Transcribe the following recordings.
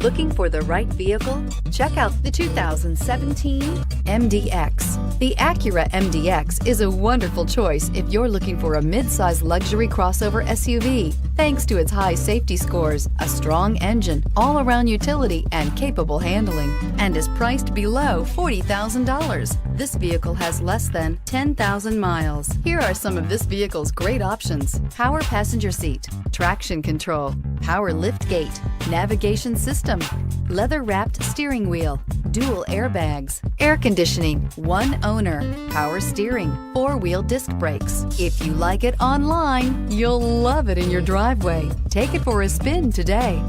Looking for the right vehicle? Check out the 2017 MDX. The Acura MDX is a wonderful choice if you're looking for a mid-size luxury crossover SUV. Thanks to its high safety scores, a strong engine, all-around utility, and capable handling, and is priced below $40,000. This vehicle has less than 10,000 miles. Here are some of this vehicle's great options: power passenger seat, traction control, power lift gate, navigation system, leather-wrapped steering wheel, dual airbags, air conditioning, one owner, power steering, four-wheel disc brakes. If you like it online, you'll love it in your driveway. Take it for a spin today.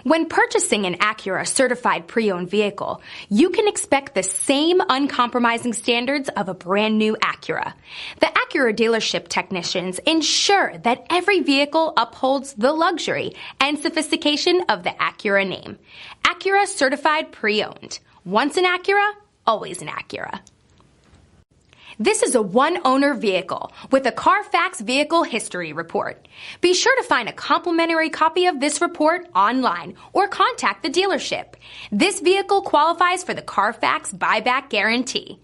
When purchasing an Acura certified pre-owned vehicle, you can expect the same uncompromising standards of a brand new Acura. The Acura dealership technicians ensure that every vehicle upholds the luxury and sophistication of the Acura name. Acura certified pre-owned. Once an Acura, always an Acura. This is a one-owner vehicle with a Carfax Vehicle History Report. Be sure to find a complimentary copy of this report online or contact the dealership. This vehicle qualifies for the Carfax Buyback Guarantee.